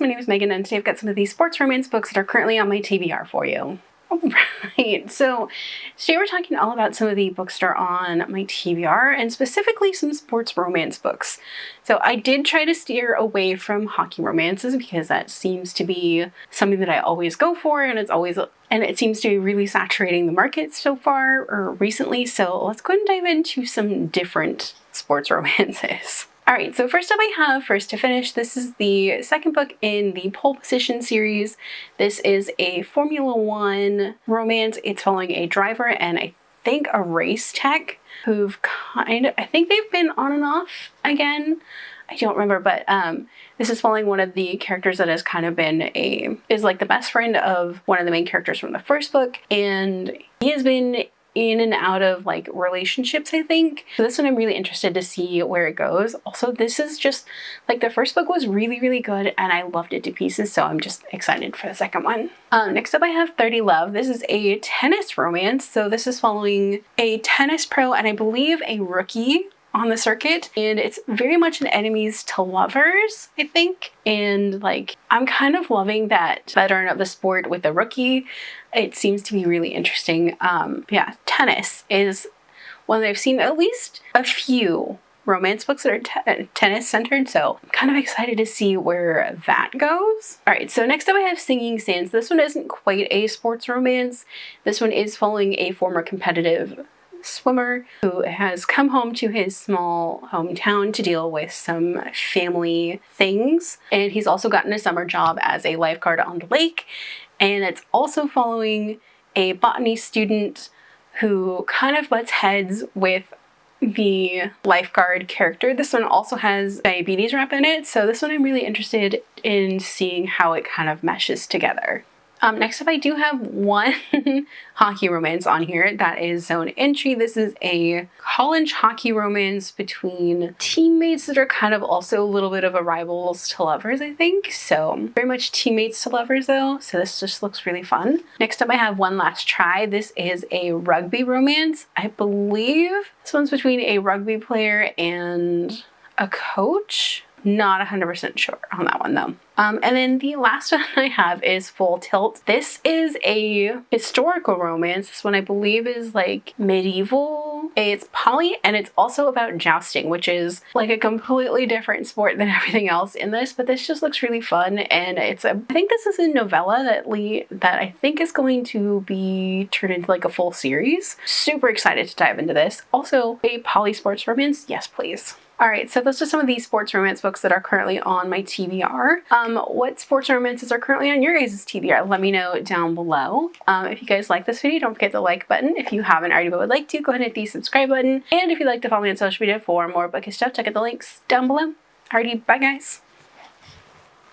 my name is Megan, and today I've got some of these sports romance books that are currently on my TBR for you. Alright, so today we're talking all about some of the books that are on my TBR, and specifically some sports romance books. So I did try to steer away from hockey romances because that seems to be something that I always go for, and it seems to be really saturating the market so far, or recently, so let's go ahead and dive into some different sports romances. Alright, so first up I have First to Finish. This is the second book in the Pole Position series. This is a Formula One romance. It's following a driver and I think a race tech who've I think they've been on and off again. I don't remember, but this is following one of the characters that has kind of been is like the best friend of one of the main characters from the first book, and he has been in and out of like relationships, I think. So this one I'm really interested to see where it goes. Also, this is just like the first book was really, really good and I loved it to pieces, so I'm just excited for the second one. Next up I have 30 Love. This is a tennis romance. So this is following a tennis pro and I believe a rookie on the circuit, and it's very much an enemies to lovers, I think. And like, I'm kind of loving that veteran of the sport with a rookie. It seems to be really interesting. Yeah, tennis is one that I've seen at least a few romance books that are tennis centered, so I'm kind of excited to see where that goes. All right, so next up I have Singing Sands. This one isn't quite a sports romance. This one is following a former competitive swimmer who has come home to his small hometown to deal with some family things, and he's also gotten a summer job as a lifeguard on the lake. And it's also following a botany student who kind of butts heads with the lifeguard character. This one also has diabetes wrap in it, so this one I'm really interested in seeing how it kind of meshes together. Next up I do have one hockey romance on here. That is Zone Entry. This is a college hockey romance between teammates that are kind of also a little bit of a rivals to lovers, I think. So very much teammates to lovers though. So this just looks really fun. Next up I have One Last Try. This is a rugby romance. I believe this one's between a rugby player and a coach. Not 100% sure on that one though. And then the last one I have is Full Tilt. This is a historical romance. This one I believe is like medieval. It's poly and it's also about jousting, which is like a completely different sport than everything else in this, but this just looks really fun. And I think this is a novella that I think is going to be turned into like a full series. Super excited to dive into this. Also a poly sports romance, yes please. Alright, so those are some of these sports romance books that are currently on my TBR. What sports romances are currently on your guys' TBR? Let me know down below. If you guys like this video, don't forget the like button. If you haven't already but would like to, go ahead and hit the subscribe button. And if you'd like to follow me on social media for more bookish stuff, check out the links down below. Alrighty, bye guys!